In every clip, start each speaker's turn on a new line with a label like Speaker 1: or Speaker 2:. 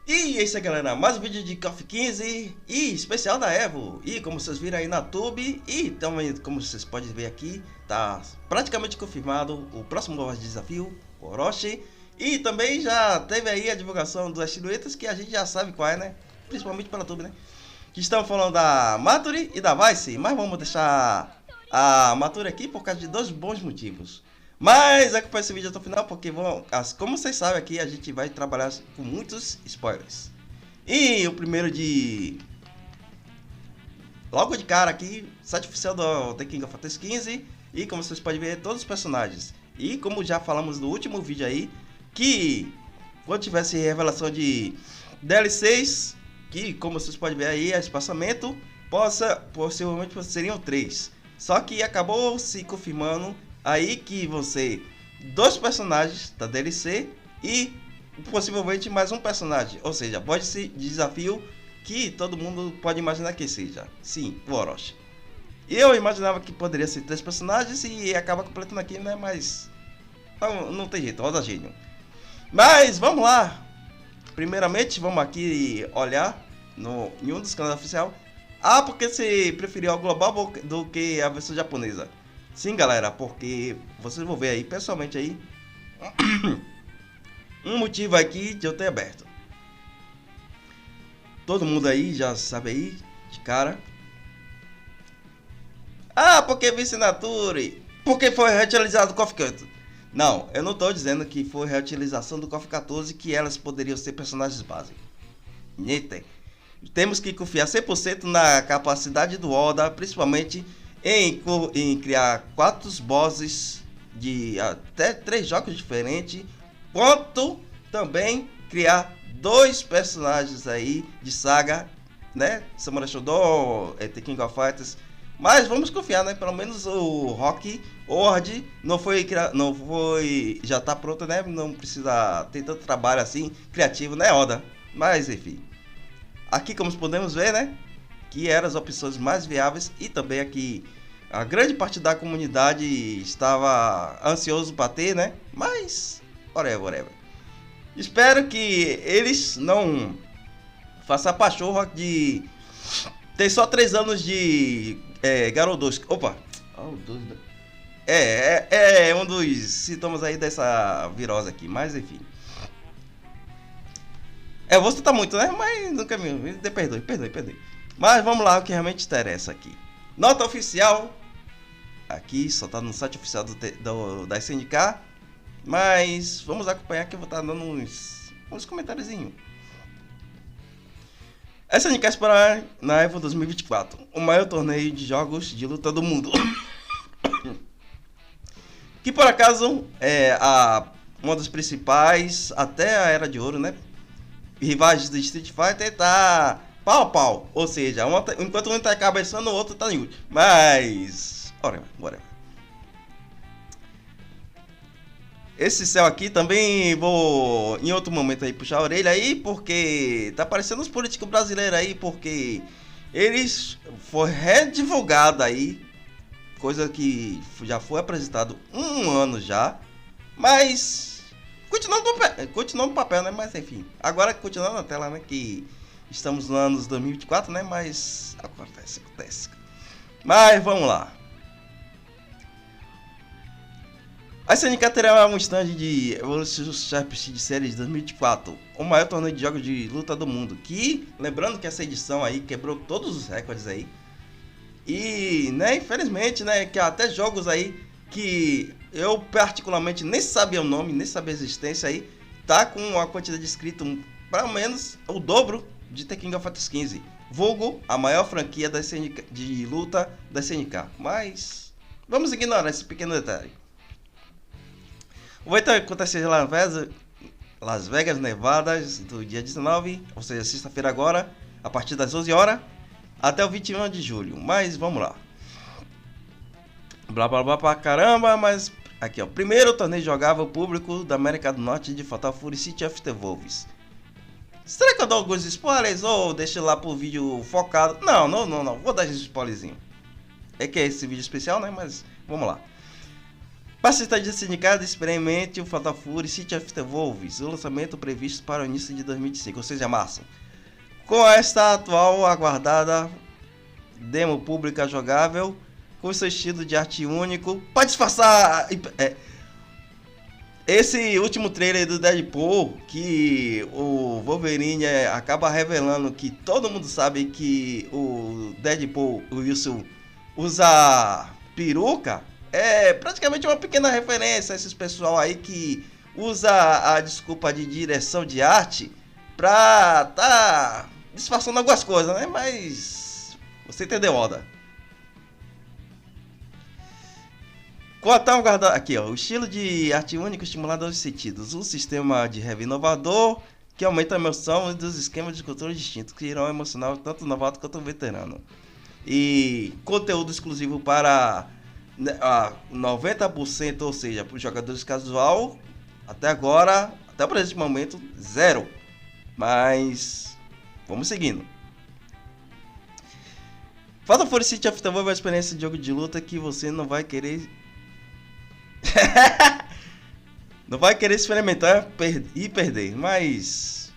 Speaker 1: E é isso aí, galera, mais um vídeo de KOF 15 e especial da Evo. E como vocês viram aí na Tube, e também como vocês podem ver aqui, tá praticamente confirmado o próximo novo desafio, o Orochi. E também já teve aí a divulgação das silhuetas que a gente já sabe qual é, né? Principalmente pela Tube, né? Que estão falando da Maturi e da Vice, mas vamos deixar a Maturi aqui por causa de dois bons motivos. Mas acompanhe esse vídeo até o final, porque como vocês sabem aqui, a gente vai trabalhar com muitos spoilers. E o primeiro logo de cara aqui, site oficial do The King of Fighters 15. E como vocês podem ver, todos os personagens. E como já falamos no último vídeo aí, que quando tivesse revelação de DLCs, que como vocês podem ver aí, é espaçamento, possivelmente seriam 3. Só que acabou se confirmando aí que vão ser 2 personagens da DLC e possivelmente mais um personagem. Ou seja, pode ser desafio que todo mundo pode imaginar que seja. Sim, o Orochi. Eu imaginava que poderia ser 3 personagens e acaba completando aqui, né? Mas não tem jeito, roda gênio. Mas vamos lá. Primeiramente, vamos aqui olhar em um dos canais oficiais. Ah, porque você preferiu o global do que a versão japonesa? Sim, galera, porque vocês vão ver aí, pessoalmente aí, um motivo aqui de eu ter aberto. Todo mundo aí já sabe aí, de cara. Ah, porque Vice Nature, porque foi reutilizado do KOF 14. Não, eu não estou dizendo que foi reutilização do KOF 14, que elas poderiam ser personagens base. Temos que confiar 100% na capacidade do Oda, principalmente em criar 4 bosses de até 3 jogos diferentes, quanto também criar 2 personagens aí de saga, né? Samurai Shodown, The King of Fighters. Mas vamos confiar, né? Pelo menos o Rock Horde já tá pronto, né? Não precisa ter tanto trabalho assim criativo, né, Oda? Mas enfim. Aqui como podemos ver, né? Que eram as opções mais viáveis e também aqui a grande parte da comunidade estava ansioso para ter, né? Mas whatever. Espero que eles não façam a pachorra de ter só 3 anos de Garodos. Opa! É um dos sintomas aí dessa virose aqui, mas enfim. Eu vou citar muito, né? Mas nunca me perdoe. Mas vamos lá, o que realmente interessa aqui. Nota oficial. Aqui só tá no site oficial da SNK. Mas vamos acompanhar que eu vou estar dando uns comentáriozinhos. SNK espera na EVO 2024, o maior torneio de jogos de luta do mundo. Que por acaso é uma das principais, até a Era de Ouro, né? Rivais do Street Fighter tá pau a pau. Ou seja, enquanto um tá cabeçando, o outro tá em último. Mas whatever. Esse céu aqui também vou em outro momento aí puxar a orelha aí, porque tá parecendo os políticos brasileiros aí, porque eles foi redivulgado aí, coisa que já foi apresentado um ano já, mas continuando no papel, né? Mas enfim, agora continuando na tela, né? Que estamos no ano 2024, né? Mas acontece. Mas vamos lá. A SNK terá um stand de Evolution Championship Series 2024, o maior torneio de jogos de luta do mundo. Que, lembrando que essa edição aí quebrou todos os recordes aí. E, né, infelizmente, né, que até jogos aí que eu particularmente nem sabia o nome, nem sabia a existência aí, tá com a quantidade de inscritos pelo menos o dobro de The King of Fighters 15. Vulgo, a maior franquia da SNK, de luta da SNK. Mas vamos ignorar esse pequeno detalhe. Vai acontecer em Las Vegas, Nevada, do dia 19, ou seja, sexta-feira agora, a partir das 11 horas, até o 21 de julho. Mas vamos lá. Blá pra caramba, mas aqui ó. Primeiro torneio jogável público da América do Norte de Fatal Fury City of the Wolves. Será que eu dou alguns spoilers ou deixo lá pro vídeo focado? Não. Vou dar esse spoilerzinho. É que é esse vídeo especial, né? Mas vamos lá. Passista de sindicato, experimente o Fatal Fury City of the Wolves, o lançamento previsto para o início de 2025, ou seja, março. Com esta atual aguardada demo pública jogável, com seu estilo de arte único, pode disfarçar esse último trailer do Deadpool, que o Wolverine acaba revelando que todo mundo sabe que o Deadpool, o Wilson, usa peruca, é praticamente uma pequena referência a esses pessoal aí que usa a desculpa de direção de arte pra tá disfarçando algumas coisas, né? Mas você entendeu, Oda. Aqui, ó, o estilo de arte único estimulado aos sentidos, um sistema de rev inovador que aumenta a emoção dos esquemas de controle distintos, que irão emocionar tanto o novato quanto o veterano. E conteúdo exclusivo para 90%, ou seja, para os jogadores casual, até agora, até o presente momento, 0. Mas vamos seguindo. Fatal Fury City of the Wolves é uma experiência de jogo de luta que você não vai querer não vai querer experimentar e perder, mas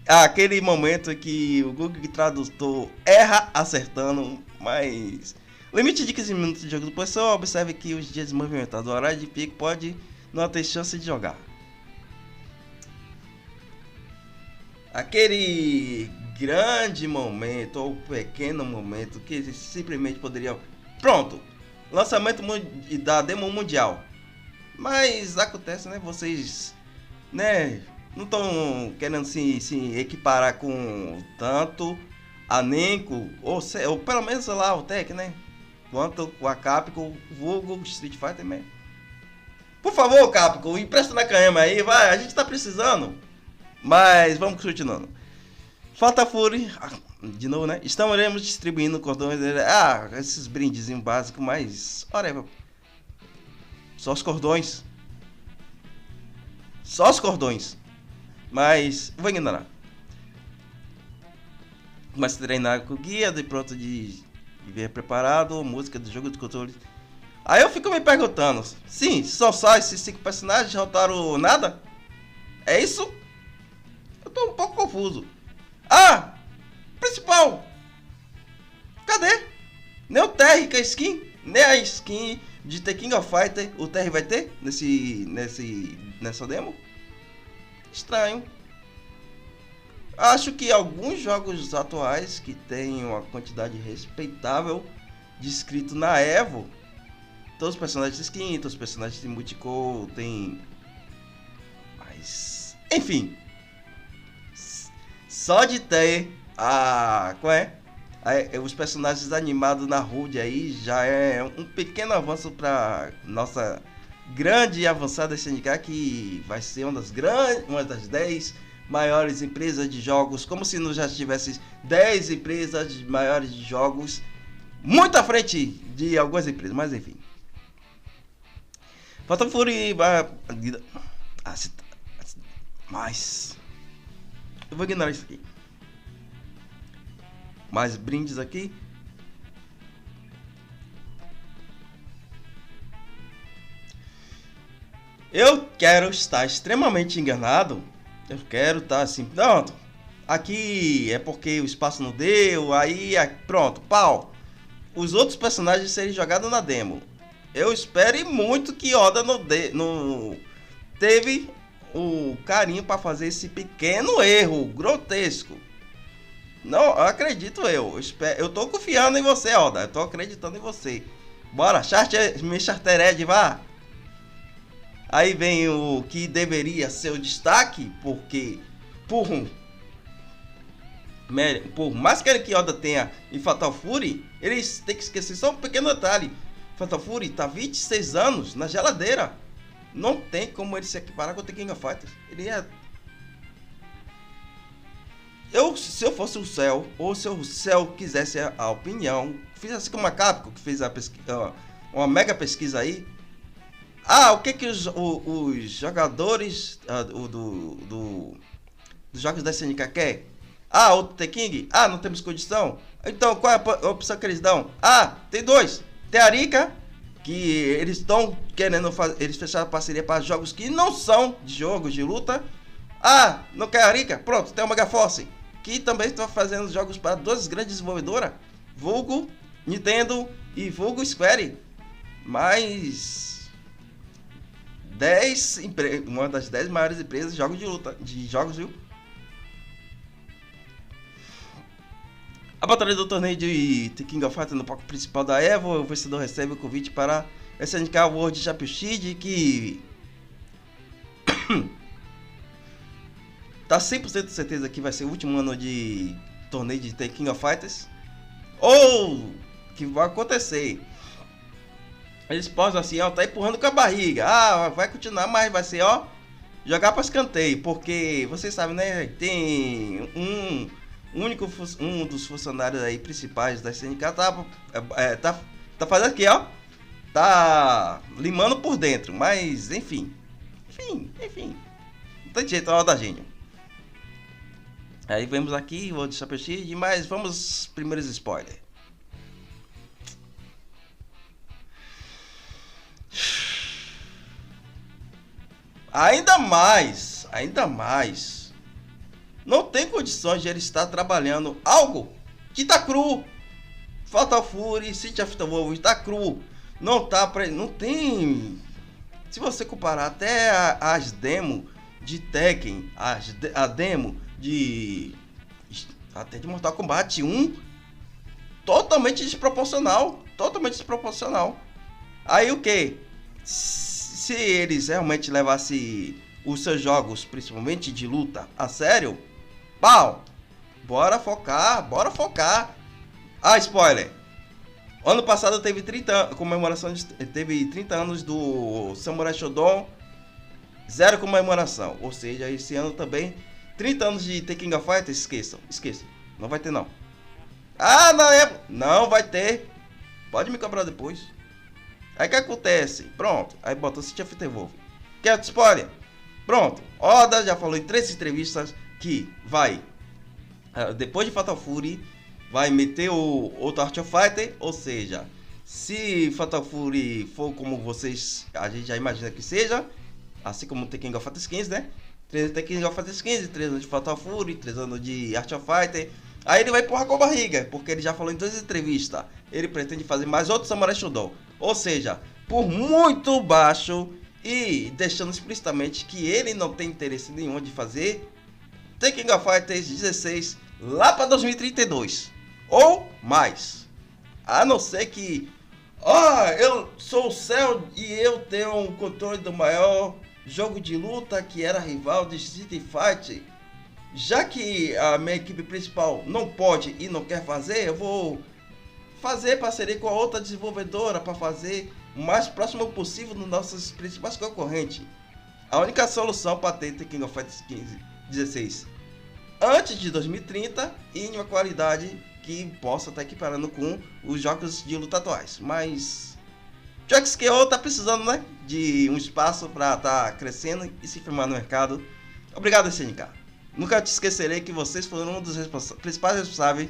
Speaker 1: aquele momento que o Google Tradutor erra acertando, mas limite de 15 minutos de jogo do pessoal, observe que os dias movimentados, o horário de pico pode não ter chance de jogar. Aquele grande momento ou pequeno momento que simplesmente poderia... Pronto! Lançamento da demo mundial. Mas acontece, né? Vocês, né? Não estão querendo se equiparar com tanto a Namco, ou pelo menos lá o Tech, né? Quanto a Capcom, vulgo Street Fighter Man. Por favor, Capcom, empresta na canhama aí, vai, a gente tá precisando. Mas vamos continuando. Fatal Fury, de novo, né? Estaremos distribuindo cordões. Esses brindezinhos básicos, mas. Whatever. Só os cordões. Só os cordões. Mas. Vou ignorar. Começa a treinar com o guia, de pronto de vir preparado. Música do jogo de controle. Aí eu fico me perguntando: sim, só esses 5 personagens derrotaram nada? É isso? Eu tô um pouco confuso. Principal! Cadê? Nem o Terry com a skin, nem a skin de The King of Fighter o Terry vai ter nessa demo? Estranho. Acho que alguns jogos atuais que tem uma quantidade respeitável de inscritos na Evo, todos os personagens de skin, todos os personagens de multicore, tem... Mas... Enfim... Só de ter os personagens animados na HUD aí já é um pequeno avanço para nossa grande e avançada SNK, que vai ser uma das 10 maiores empresas de jogos, como se não já tivesse 10 empresas maiores de jogos muito à frente de algumas empresas, mas enfim. Fatal Fury mas eu vou ignorar isso aqui. Mais brindes aqui. Eu quero estar extremamente enganado. Eu quero estar assim, pronto. Aqui é porque o espaço não deu. Aí pronto, pau. Os outros personagens serem jogados na demo. Eu espero muito que Oda não teve o carinho para fazer esse pequeno erro grotesco. Não, acredito eu tô confiando em você, Oda. Eu tô acreditando em você. Bora, Chartered, vá. Aí vem o que deveria ser o destaque, porque por mais que Oda tenha em Fatal Fury, eles têm que esquecer só um pequeno detalhe. Fatal Fury tá 26 anos na geladeira. Não tem como ele se equiparar com o The King of Fighters. Ele é... Se eu fosse o Cell, ou se o Cell quisesse a opinião, fizesse como a Capcom, que fez uma mega pesquisa aí. O que os jogadores dos jogos da SNK quer? O The King? Não temos condição. Então, qual é a opção que eles dão? Tem 2. Tem a Arika que eles estão querendo fazer, eles fecharam parceria para jogos que não são de jogos de luta. Ah, não quer a Rica? Pronto, tem o Megaforce, que também está fazendo jogos para duas grandes desenvolvedoras, vulgo Nintendo e vulgo Square. Mas uma das 10 maiores empresas de jogos de luta, de jogos, viu? A batalha do torneio de The King of Fighters no palco principal da EVO, o vencedor recebe o convite para SNK World Championship, que tá 100% de certeza que vai ser o último ano de torneio de The King of Fighters, ou que vai acontecer. Eles posam assim, ó, tá empurrando com a barriga. Ah, vai continuar, mas vai ser, ó, jogar para escanteio, porque vocês sabem, né? Tem um dos funcionários aí principais da SNK tá fazendo aqui, ó, tá limando por dentro, mas enfim, não tem jeito, é hora da gênio. Aí vemos aqui, vou deixar persistir, mas vamos aos primeiros spoilers. Ainda mais, não tem condições de ele estar trabalhando algo que tá cru. Fatal Fury, City of the Wolves tá cru. Não tem. Se você comparar até as demos de Tekken, a demo de até de Mortal Kombat 1, totalmente desproporcional. Aí o que? Se eles realmente levassem os seus jogos, principalmente de luta, a sério, pau, bora focar. Ah, spoiler. Ano passado teve 30 anos do Samurai Shodown, 0 comemoração. Ou seja, esse ano também 30 anos de The King of Fighters, esqueçam. Não vai ter não. Ah, não vai ter. Pode me cobrar depois. Aí o que acontece? Pronto, aí bota o City of the Wolves. Quer spoiler? Pronto, Oda já falou em 3 entrevistas que vai, depois de Fatal Fury, vai meter o outro Art of Fighter. Ou seja, se Fatal Fury for como a gente já imagina que seja, assim como The King of Fighters 15, né? 3 The King of Fighters 15, 3 anos de Fatal Fury, 3 anos de Art of Fighter. Aí ele vai empurrar com a barriga, porque ele já falou em 2 entrevistas. Ele pretende fazer mais outro Samurai Shodown. Ou seja, por muito baixo e deixando explicitamente que ele não tem interesse nenhum de fazer The King of Fighters 16 lá para 2032 ou mais. A não ser que, eu sou o Cell e eu tenho um controle do maior jogo de luta que era rival de Street Fighter. Já que a minha equipe principal não pode e não quer fazer, eu vou fazer parceria com a outra desenvolvedora para fazer o mais próximo possível dos nossos principais concorrentes. A única solução para ter The King of Fighters 16 antes de 2030 e em uma qualidade que possa estar equiparando com os jogos de luta atuais. Mas JXKO tá precisando, né, de um espaço para estar crescendo e se firmar no mercado. Obrigado, SNK. Nunca te esquecerei que vocês foram um dos principais responsáveis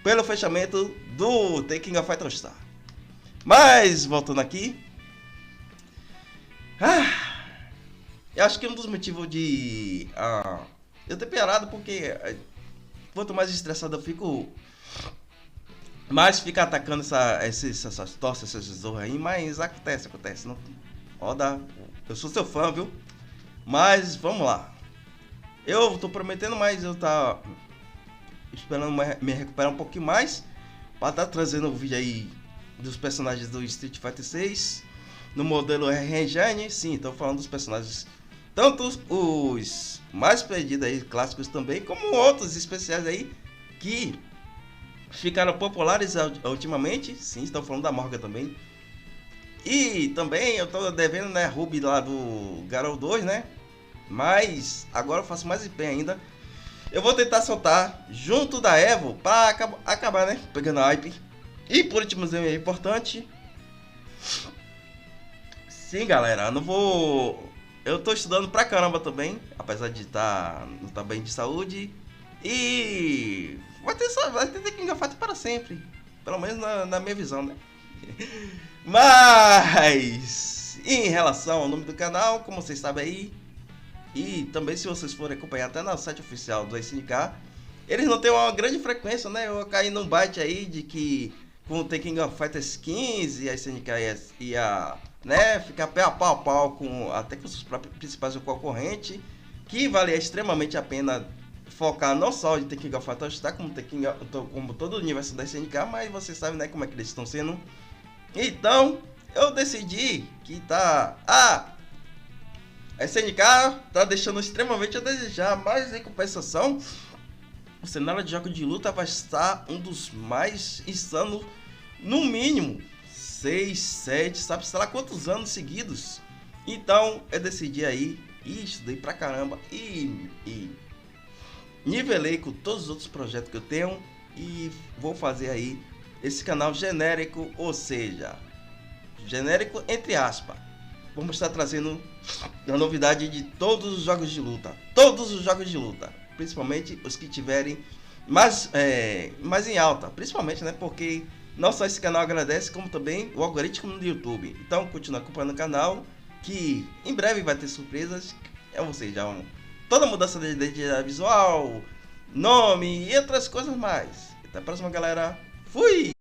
Speaker 1: pelo fechamento do The King of Fighters All Star. Mas, voltando aqui, eu acho que um dos motivos de eu ter piorado, porque quanto mais estressado eu fico, mais fica atacando essas tosse, essas zorras aí. Mas acontece. Não, Oda, eu sou seu fã, viu? Mas vamos lá. Eu tô prometendo, mas eu tá esperando me recuperar um pouquinho mais para estar trazendo o vídeo aí dos personagens do Street Fighter 6 no modelo R-Engine. Sim, tô falando dos personagens, tanto os mais pedidos aí, clássicos também, como outros especiais aí que ficaram populares ultimamente. Sim, estou falando da Morgan também. E também eu tô devendo, né, Ruby lá do Garou 2, né? Mas agora eu faço mais empenho ainda. Eu vou tentar soltar junto da Evo para acabar, né, pegando hype. E por último, é importante. Sim, galera, eu tô estudando pra caramba também, apesar de não tá bem de saúde. E vai ter The King of Fighters para sempre, pelo menos na minha visão, né? Mas em relação ao nome do canal, como vocês sabem aí, e também se vocês forem acompanhar até no site oficial do SNK, eles não têm uma grande frequência, né? Eu caí num bite aí de que com o The King of Fighters 15 a SNK ia, né, ficar pé a pau com até com os próprios principais concorrentes, que valia extremamente a pena focar não só em The King of Fighters, tá, como todo o universo da SNK, mas você sabe, né, como é que eles estão sendo. Então, eu decidi que a SNK tá deixando extremamente a desejar, mas em compensação, o cenário de jogos de luta vai estar um dos mais insanos, no mínimo 6, 7, sabe sei lá quantos anos seguidos. Então, eu decidi aí e estudei pra caramba e nivelei com todos os outros projetos que eu tenho e vou fazer aí esse canal genérico, ou seja, genérico entre aspas. Vamos estar trazendo a novidade de todos os jogos de luta, principalmente os que tiverem mais em alta, principalmente, né, porque não só esse canal agradece, como também o algoritmo do YouTube. Então continue acompanhando o canal, que em breve vai ter surpresas, ou seja, toda mudança de identidade visual, nome e outras coisas mais. Até a próxima, galera. Fui!